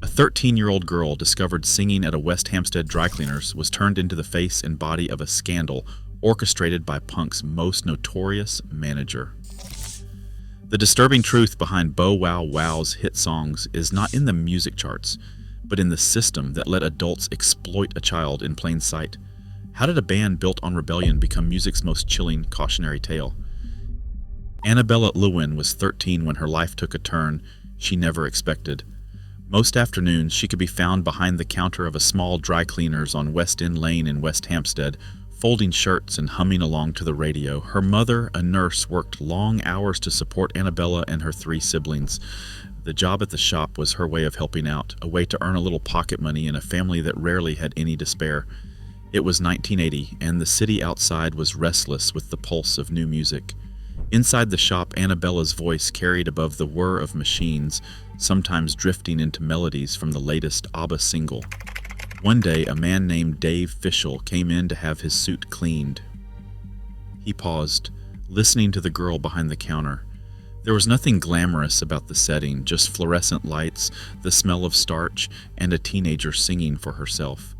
A 13-year-old girl discovered singing at a West Hampstead dry cleaners was turned into the face and body of a scandal orchestrated by punk's most notorious manager. The disturbing truth behind Bow Wow Wow's hit songs is not in the music charts, but in the system that let adults exploit a child in plain sight. How did a band built on rebellion become music's most chilling cautionary tale? Annabella Lwin was 13 when her life took a turn she never expected. Most afternoons, she could be found behind the counter of a small dry cleaners on West End Lane in West Hampstead, folding shirts and humming along to the radio. Her mother, a nurse, worked long hours to support Annabella and her 3 siblings. The job at the shop was her way of helping out, a way to earn a little pocket money in a family that rarely had any to spare. It was 1980, and the city outside was restless with the pulse of new music. Inside the shop, Annabella's voice carried above the whir of machines, sometimes drifting into melodies from the latest ABBA single. One day, a man named Dave Fischel came in to have his suit cleaned. He paused, listening to the girl behind the counter. There was nothing glamorous about the setting, just fluorescent lights, the smell of starch, and a teenager singing for herself.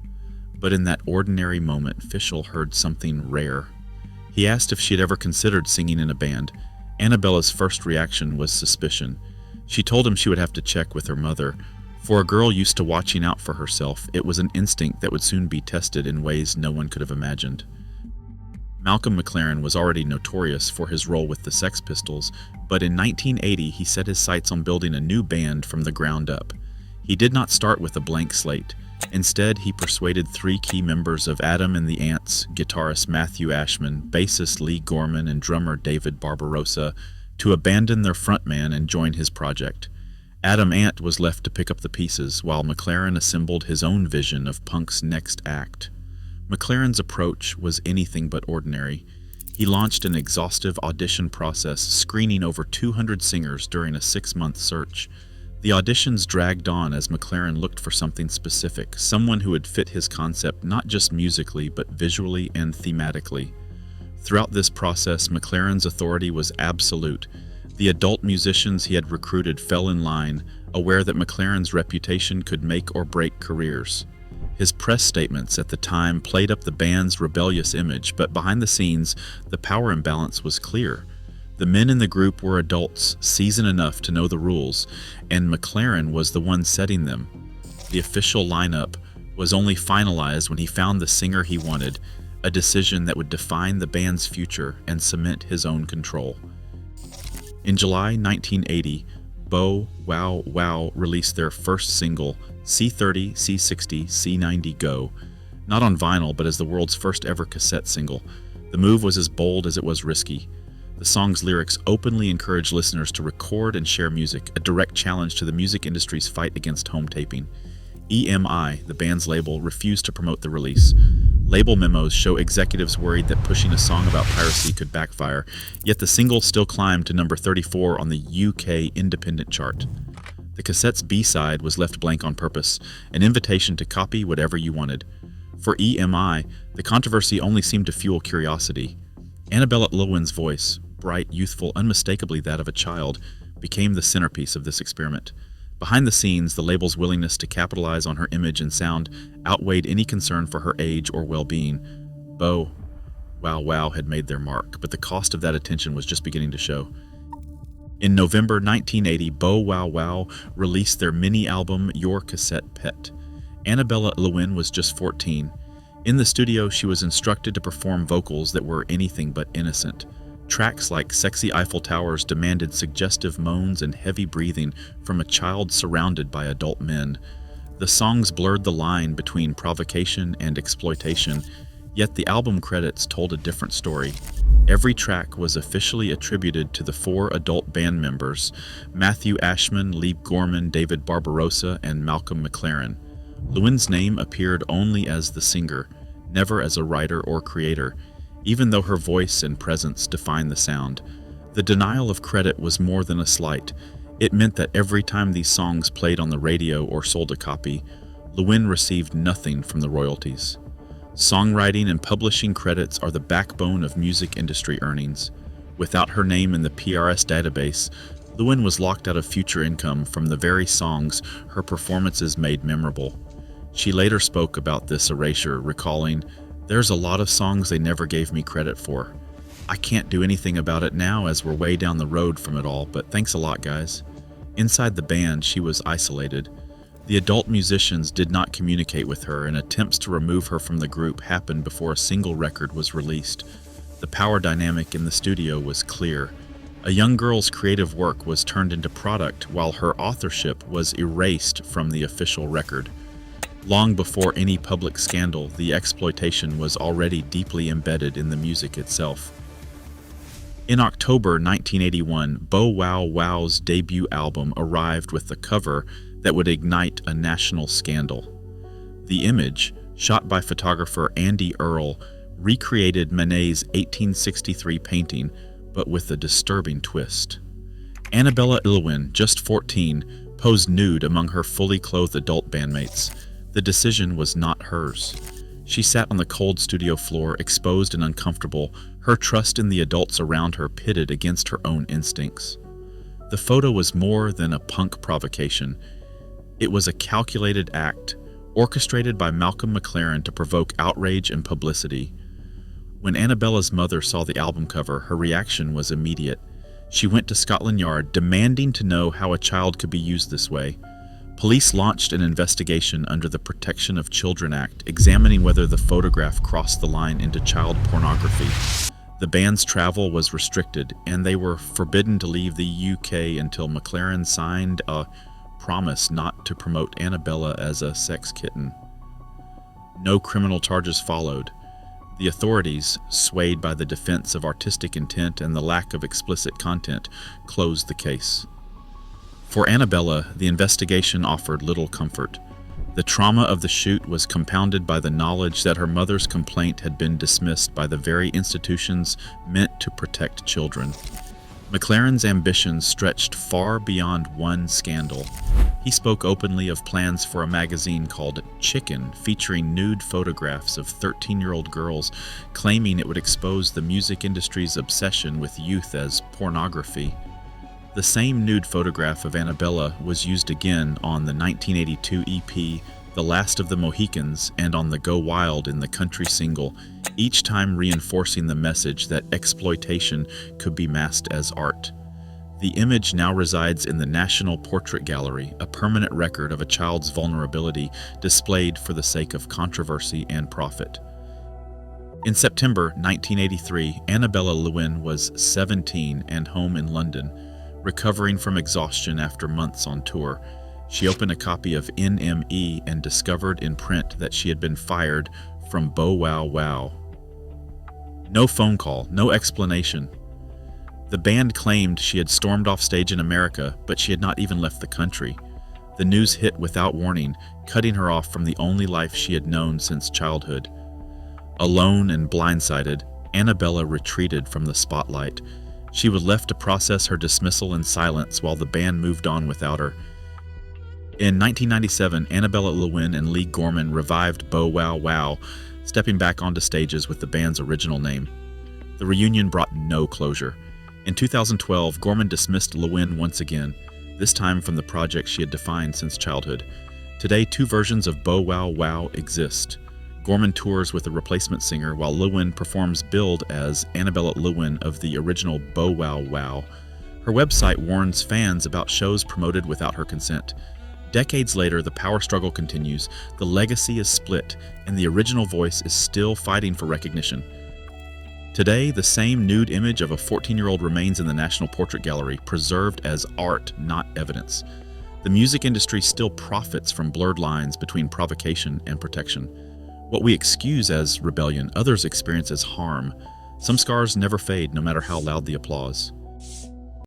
But in that ordinary moment, Fischel heard something rare. He asked if she had ever considered singing in a band. Annabella's first reaction was suspicion. She told him she would have to check with her mother. For a girl used to watching out for herself, it was an instinct that would soon be tested in ways no one could have imagined. Malcolm McLaren was already notorious for his role with the Sex Pistols, but in 1980 he set his sights on building a new band from the ground up. He did not start with a blank slate. Instead, he persuaded 3 key members of Adam and the Ants, guitarist Matthew Ashman, bassist Lee Gorman, and drummer David Barbarossa, to abandon their frontman and join his project. Adam Ant was left to pick up the pieces, while McLaren assembled his own vision of punk's next act. McLaren's approach was anything but ordinary. He launched an exhaustive audition process, screening over 200 singers during a 6-month search. The auditions dragged on as McLaren looked for something specific, someone who would fit his concept not just musically but visually and thematically. Throughout this process, McLaren's authority was absolute. The adult musicians he had recruited fell in line, aware that McLaren's reputation could make or break careers. His press statements at the time played up the band's rebellious image, but behind the scenes, the power imbalance was clear. The men in the group were adults, seasoned enough to know the rules, and McLaren was the one setting them. The official lineup was only finalized when he found the singer he wanted, a decision that would define the band's future and cement his own control. In July 1980, Bow Wow Wow released their first single, C30, C60, C90 Go, not on vinyl but as the world's first ever cassette single. The move was as bold as it was risky. The song's lyrics openly encouraged listeners to record and share music, a direct challenge to the music industry's fight against home taping. EMI, the band's label, refused to promote the release. Label memos show executives worried that pushing a song about piracy could backfire, yet the single still climbed to number 34 on the UK independent chart. The cassette's B-side was left blank on purpose, an invitation to copy whatever you wanted. For EMI, the controversy only seemed to fuel curiosity. Annabella Lwin's voice, bright, youthful, unmistakably that of a child, became the centerpiece of this experiment. Behind the scenes, the label's willingness to capitalize on her image and sound outweighed any concern for her age or well-being. Bow Wow Wow had made their mark, but the cost of that attention was just beginning to show. In November 1980, Bow Wow Wow released their mini-album Your Cassette Pet. Annabella Lwin was just 14. In the studio, she was instructed to perform vocals that were anything but innocent. Tracks like Sexy Eiffel Towers demanded suggestive moans and heavy breathing from a child surrounded by adult men. The songs blurred the line between provocation and exploitation, yet the album credits told a different story. Every track was officially attributed to the 4 adult band members, Matthew Ashman, Lee Gorman, David Barbarossa, and Malcolm McLaren. Lwin's name appeared only as the singer, never as a writer or creator, even though her voice and presence defined the sound. The denial of credit was more than a slight. It meant that every time these songs played on the radio or sold a copy, Lwin received nothing from the royalties. Songwriting and publishing credits are the backbone of music industry earnings. Without her name in the PRS database, Lewin was locked out of future income from the very songs her performances made memorable. She later spoke about this erasure, recalling, "There's a lot of songs they never gave me credit for. I can't do anything about it now as we're way down the road from it all, but thanks a lot, guys." Inside the band, she was isolated. The adult musicians did not communicate with her, and attempts to remove her from the group happened before a single record was released. The power dynamic in the studio was clear. A young girl's creative work was turned into product while her authorship was erased from the official record. Long before any public scandal, the exploitation was already deeply embedded in the music itself. In October 1981, Bow Wow Wow's debut album arrived with a cover that would ignite a national scandal. The image, shot by photographer Andy Earle, recreated Manet's 1863 painting, but with a disturbing twist. Annabella Lewin, just 14, posed nude among her fully clothed adult bandmates. The decision was not hers. She sat on the cold studio floor, exposed and uncomfortable, her trust in the adults around her pitted against her own instincts. The photo was more than a punk provocation. It was a calculated act, orchestrated by Malcolm McLaren to provoke outrage and publicity. When Annabella's mother saw the album cover, her reaction was immediate. She went to Scotland Yard, demanding to know how a child could be used this way. Police launched an investigation under the Protection of Children Act, examining whether the photograph crossed the line into child pornography. The band's travel was restricted, and they were forbidden to leave the UK until McLaren signed a promise not to promote Annabella as a sex kitten. No criminal charges followed. The authorities, swayed by the defense of artistic intent and the lack of explicit content, closed the case. For Annabella, the investigation offered little comfort. The trauma of the shoot was compounded by the knowledge that her mother's complaint had been dismissed by the very institutions meant to protect children. McLaren's ambitions stretched far beyond one scandal. He spoke openly of plans for a magazine called Chicken, featuring nude photographs of 13-year-old girls, claiming it would expose the music industry's obsession with youth as pornography. The same nude photograph of Annabella was used again on the 1982 EP The Last of the Mohicans and on the Go Wild in the Country single, each time reinforcing the message that exploitation could be masked as art. The image now resides in the National Portrait Gallery, a permanent record of a child's vulnerability displayed for the sake of controversy and profit. In September 1983, Annabella Lewin was 17 and home in London. Recovering from exhaustion after months on tour, she opened a copy of NME and discovered in print that she had been fired from Bow Wow Wow. No phone call, no explanation. The band claimed she had stormed off stage in America, but she had not even left the country. The news hit without warning, cutting her off from the only life she had known since childhood. Alone and blindsided, Annabella retreated from the spotlight. She was left to process her dismissal in silence while the band moved on without her. In 1997, Annabella Lewin and Lee Gorman revived Bow Wow Wow, stepping back onto stages with the band's original name. The reunion brought no closure. In 2012, Gorman dismissed Lewin once again, this time from the project she had defined since childhood. Today, two versions of Bow Wow Wow exist. Gorman tours with a replacement singer, while Lewin performs billed as Annabella Lewin of the original Bow Wow Wow. Her website warns fans about shows promoted without her consent. Decades later, the power struggle continues, the legacy is split, and the original voice is still fighting for recognition. Today, the same nude image of a 14-year-old remains in the National Portrait Gallery, preserved as art, not evidence. The music industry still profits from blurred lines between provocation and protection. What we excuse as rebellion, others experience as harm. Some scars never fade, no matter how loud the applause.